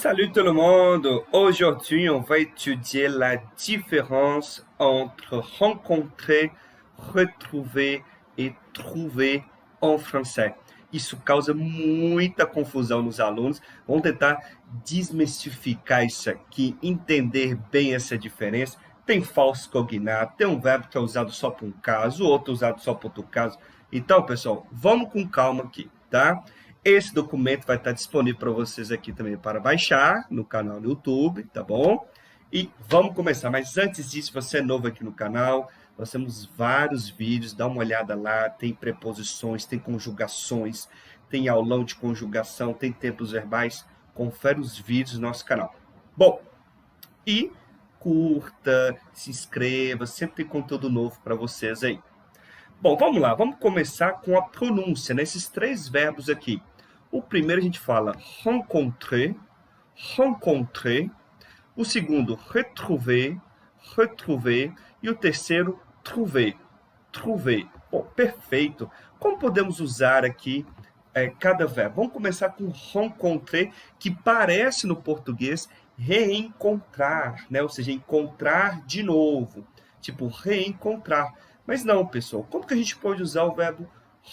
Salut tout le monde! Aujourd'hui, on va étudier la différence entre rencontrer, retrouver e trouver em francês. Isso causa muita confusão nos alunos. Vamos tentar desmistificar isso aqui, entender bem essa diferença. Tem falso cognado, tem um verbo que é usado só para um caso, outro usado só para outro caso. Então, pessoal, vamos com calma aqui, tá? Esse documento vai estar disponível para vocês aqui também para baixar no canal do YouTube, tá bom? E vamos começar. Mas antes disso, você é novo aqui no canal, nós temos vários vídeos, dá uma olhada lá, tem preposições, tem conjugações, tem aulão de conjugação, tem tempos verbais. Confere os vídeos no nosso canal. Bom, e curta, se inscreva, sempre tem conteúdo novo para vocês aí. Bom, vamos lá, vamos começar com a pronúncia, nesses três verbos aqui. O primeiro a gente fala rencontrer, rencontrer. O segundo, retrouver, retrouver. E o terceiro, trouver, trouver. Bom, perfeito. Como podemos usar aqui cada verbo? Vamos começar com rencontrer, que parece no português reencontrar, né? Ou seja, encontrar de novo. Tipo, reencontrar. Mas não, pessoal. Como que a gente pode usar o verbo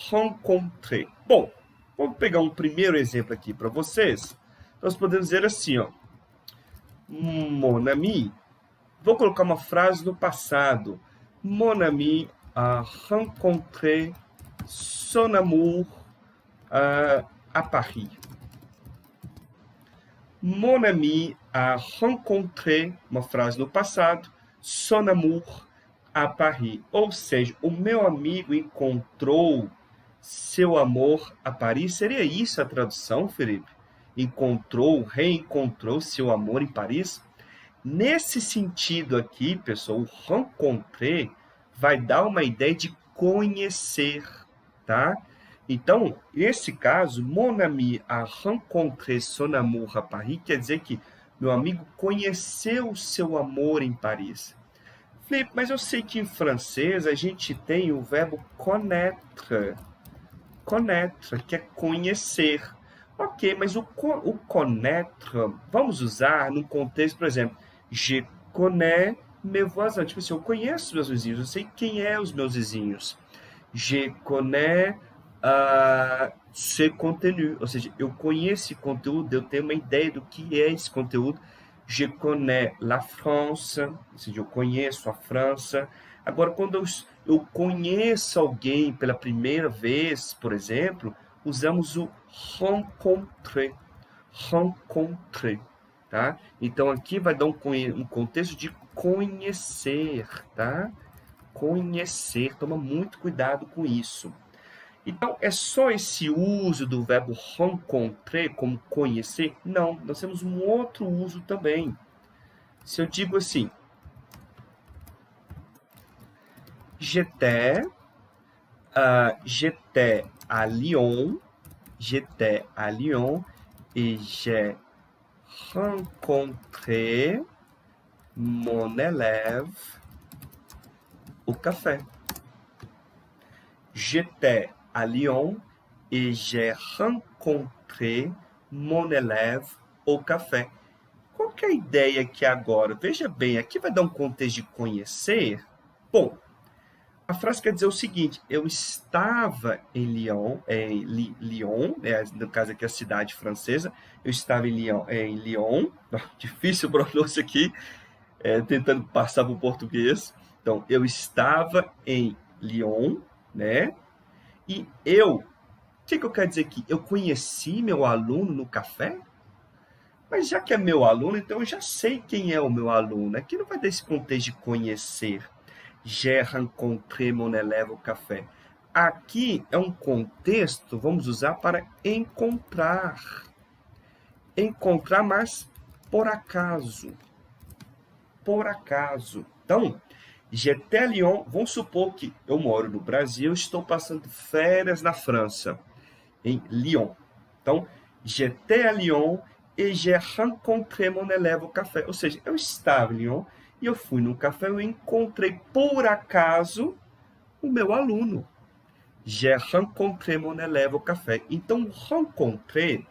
rencontrer? Bom, vamos pegar um primeiro exemplo aqui para vocês. Nós podemos dizer assim, ó. Mon ami. Vou colocar uma frase no passado. Mon ami a rencontré son amour à Paris. Mon ami a rencontré, uma frase no passado, son amour à Paris. Ou seja, o meu amigo encontrou seu amor a Paris. Seria isso a tradução, Felipe? Encontrou, reencontrou seu amor em Paris? Nesse sentido aqui, pessoal, o rencontrer vai dar uma ideia de conhecer, tá? Então, nesse caso, mon ami a rencontré son amour à Paris, quer dizer que meu amigo conheceu seu amor em Paris. Felipe, mas eu sei que em francês a gente tem o verbo connaître. Connaître, que é conhecer. Ok, mas o connaître, vamos usar num contexto, por exemplo, je connais mes voisins. Tipo assim, eu conheço meus vizinhos, eu sei quem é os meus vizinhos. Je connais ce contenu, ou seja, eu conheço esse conteúdo, eu tenho uma ideia do que é esse conteúdo. Je connais la France, ou seja, eu conheço a França. Agora, quando eu conheço alguém pela primeira vez, por exemplo, usamos o rencontrer, rencontrer, tá? Então, aqui vai dar um contexto de conhecer, tá? Conhecer, toma muito cuidado com isso. Então, é só esse uso do verbo rencontrer como conhecer? Não, nós temos um outro uso também. Se eu digo assim, j'étais à Lyon, j'étais à Lyon et j'ai rencontré mon élève au café. J'étais à Lyon et j'ai rencontré mon élève au café. Qual que é a ideia aqui agora? Veja bem, aqui vai dar um contexto de conhecer. Bom, a frase quer dizer o seguinte, eu estava em Lyon, no caso aqui a cidade francesa, eu estava em Lyon, difícil pronúncia aqui, tentando passar para o português. Então, eu estava em Lyon, né? E o que eu quero dizer aqui? Eu conheci meu aluno no café? Mas já que é meu aluno, então eu já sei quem é o meu aluno. Aqui não vai dar esse contexto de conhecer. J'ai rencontré mon élève au café. Aqui é um contexto, vamos usar para encontrar. Encontrar, mas por acaso. Por acaso. Então, j'étais à Lyon, vamos supor que eu moro no Brasil, estou passando férias na França, em Lyon. Então, j'étais à Lyon et j'ai rencontré mon élève au café. Ou seja, eu estava em Lyon e eu fui no café, eu encontrei por acaso o meu aluno. J'ai rencontré mon élève au café. Então, rencontré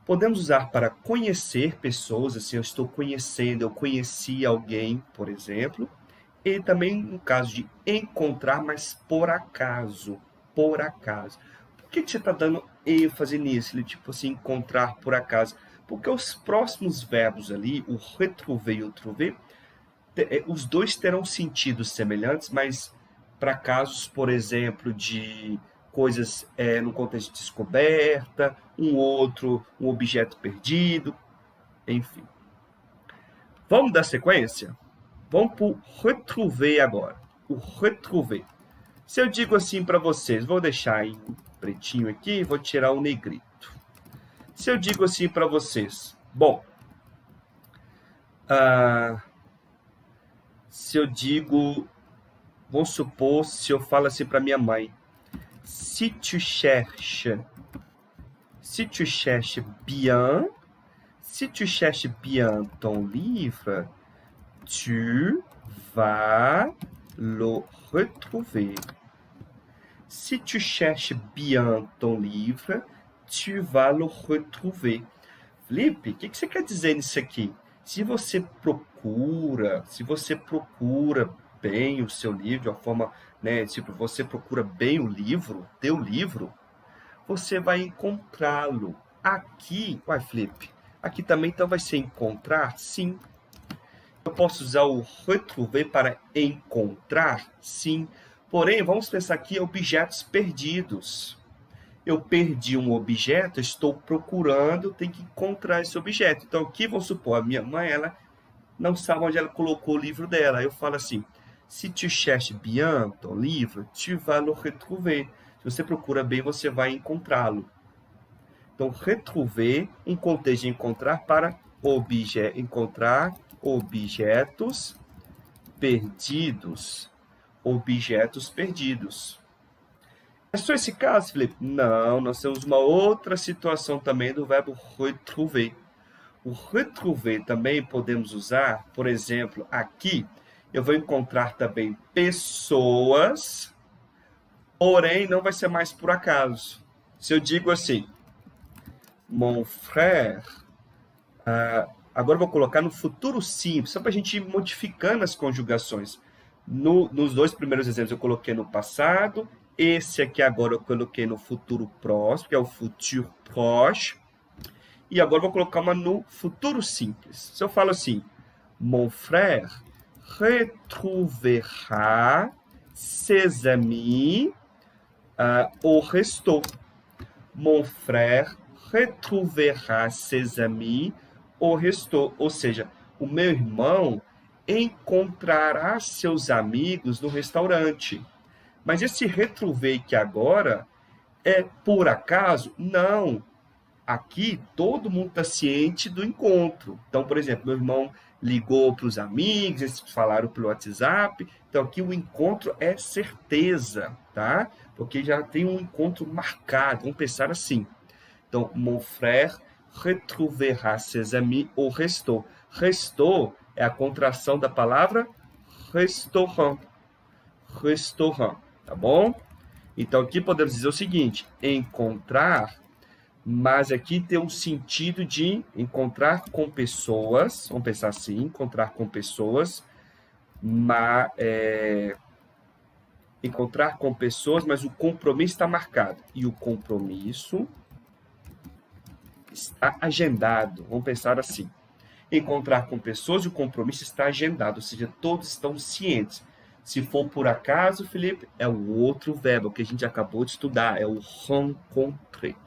Podemos usar para conhecer pessoas, assim, eu estou conhecendo, eu conheci alguém, por exemplo. E também no caso de encontrar, mas por acaso. Por acaso. Por que você está dando ênfase nisso? Ele, tipo assim, encontrar por acaso. Porque os próximos verbos ali, o retrouver e o trouver, os dois terão sentidos semelhantes, mas para casos, por exemplo, de coisas no contexto de descoberta, um objeto perdido, enfim. Vamos dar sequência? Vamos para o retrouver agora. O retrouver. Se eu digo assim para vocês, vou deixar em pretinho aqui, vou tirar o negrito. Se eu digo assim para vocês, bom, se eu digo, vamos supor, se eu falo assim para minha mãe, si tu cherches bien, si tu cherches bien ton livre, tu vas le retrouver. Si tu cherches bien ton livre, tu vas le retrouver. Felipe, o que você quer dizer nisso aqui? Se você procura bem o seu livro, de uma forma, né, tipo, você procura bem o livro, teu livro, você vai encontrá-lo. Aqui, uai, Felipe, aqui também então vai ser encontrar? Sim. Eu posso usar o retrouver para encontrar? Sim. Porém, vamos pensar aqui em objetos perdidos. Eu perdi um objeto, estou procurando, tenho que encontrar esse objeto. Então, aqui, vamos supor, a minha mãe, ela não sabe onde ela colocou o livro dela. Eu falo assim, si tu cherches bien ton livre, tu vas le retrouver. Se você procura bem, você vai encontrá-lo. Então, retrouver, um contexto de encontrar para encontrar objetos perdidos. Objetos perdidos. É só esse caso, Felipe? Não, nós temos uma outra situação também do verbo retrouver. O retrouver também podemos usar, por exemplo, aqui eu vou encontrar também pessoas, porém não vai ser mais por acaso. Se eu digo assim, mon frère, agora eu vou colocar no futuro simples, só para a gente ir modificando as conjugações. Nos dois primeiros exemplos eu coloquei no passado, esse aqui agora eu coloquei no futuro próximo, que é o futur proche, e agora eu vou colocar uma no futuro simples. Se eu falo assim, mon frère retrouvera ses amis au resto. Mon frère retrouvera ses amis au resto. Ou seja, o meu irmão encontrará seus amigos no restaurante. Mas esse retrouver que agora é por acaso? Não. Aqui todo mundo está ciente do encontro. Então, por exemplo, meu irmão ligou para os amigos, eles falaram pelo WhatsApp. Então, aqui o encontro é certeza, tá? Porque já tem um encontro marcado. Vamos pensar assim. Então, mon frère retrouvera ses amis au resto. Resto é a contração da palavra restaurant. Restaurant, tá bom? Então, aqui podemos dizer o seguinte: encontrar, mas aqui tem um sentido de encontrar com pessoas, vamos pensar assim, encontrar com pessoas, encontrar com pessoas, mas o compromisso está marcado. E o compromisso está agendado, vamos pensar assim. Encontrar com pessoas e o compromisso está agendado, ou seja, todos estão cientes. Se for por acaso, Felipe, é o outro verbo que a gente acabou de estudar, é o rencontrer.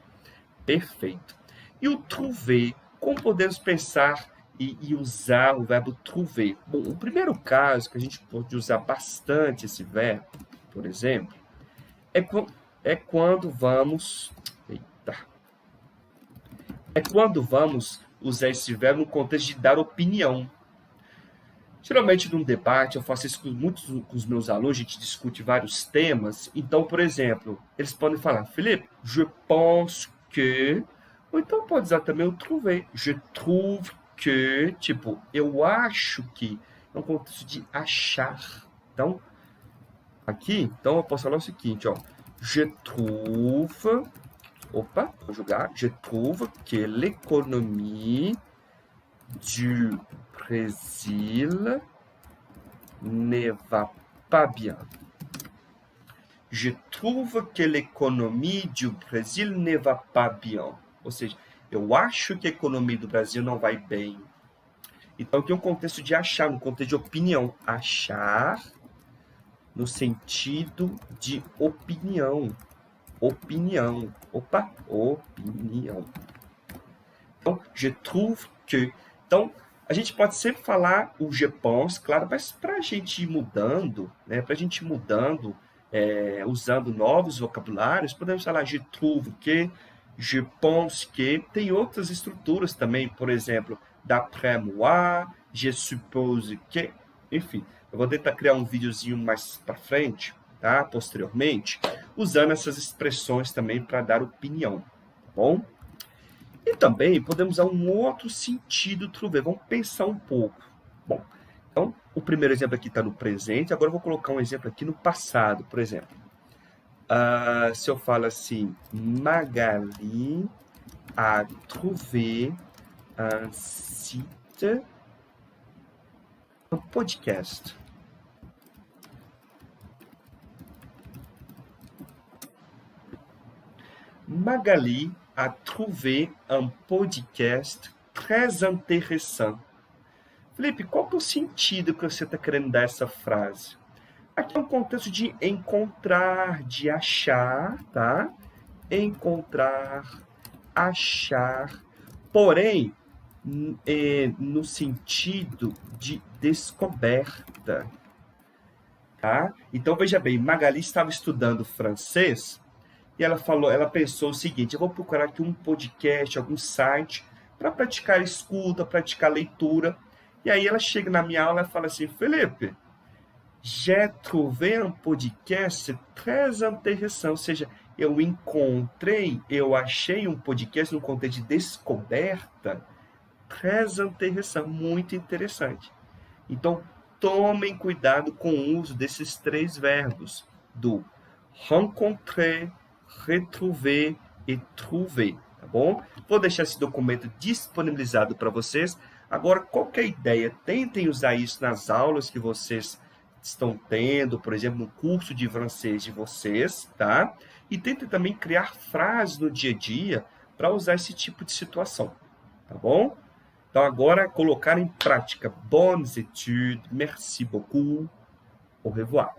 Perfeito. E o trouver, como podemos pensar e usar o verbo trouver? Bom, o primeiro caso que a gente pode usar bastante esse verbo, por exemplo, é quando vamos... Eita! É quando vamos usar esse verbo no contexto de dar opinião. Geralmente, num debate, eu faço isso com os meus alunos, a gente discute vários temas. Então, por exemplo, eles podem falar, Felipe, je pense que... Ou então pode usar também o trouver. Je trouve que, tipo, eu acho que, é um contexto de achar. Então, aqui, então eu posso falar o seguinte, ó. Je trouve Opa, conjugar. Je trouve que l'économie du Brésil ne va pas bien. Je trouve que l'économie du Brasil ne va pas bien. Ou seja, eu acho que a economia do Brasil não vai bem. Então, aqui é um contexto de achar, um contexto de opinião. Achar no sentido de opinião. Opinião. Opa, opinião. Então, je trouve que. Então, a gente pode sempre falar o je pense, claro, mas para a gente ir mudando, né? Para a gente ir mudando, usando novos vocabulários, podemos falar je trouve que, je pense que. Tem outras estruturas também, por exemplo, d'après moi, je suppose que. Enfim, eu vou tentar criar um videozinho mais para frente, tá? Posteriormente, usando essas expressões também para dar opinião, tá bom? E também podemos usar um outro sentido trouver. Vamos pensar um pouco. Bom, então, o primeiro exemplo aqui está no presente. Agora eu vou colocar um exemplo aqui no passado, por exemplo. Se eu falo assim, Magali a trouvé un site, un podcast. Magali a trouvé un podcast très intéressant. Felipe, qual que é o sentido que você está querendo dar essa frase? Aqui é um contexto de encontrar, de achar, tá? Encontrar, achar, porém, no sentido de descoberta, tá? Então, veja bem, Magali estava estudando francês e ela pensou o seguinte, eu vou procurar aqui um podcast, algum site, para praticar escuta, praticar leitura. E aí ela chega na minha aula e fala assim, Felipe, j'ai trouvé un podcast très intéressant. Ou seja, eu achei um podcast no contexto de descoberta très intéressant, muito interessante. Então, tomem cuidado com o uso desses três verbos, do rencontrer, retrouver e trouver, tá bom? Vou deixar esse documento disponibilizado para vocês. Agora, qual que é a ideia? Tentem usar isso nas aulas que vocês estão tendo, por exemplo, no curso de francês de vocês, tá? E tentem também criar frases no dia a dia para usar esse tipo de situação, tá bom? Então, agora, colocar em prática. Bonnes études, merci beaucoup, au revoir.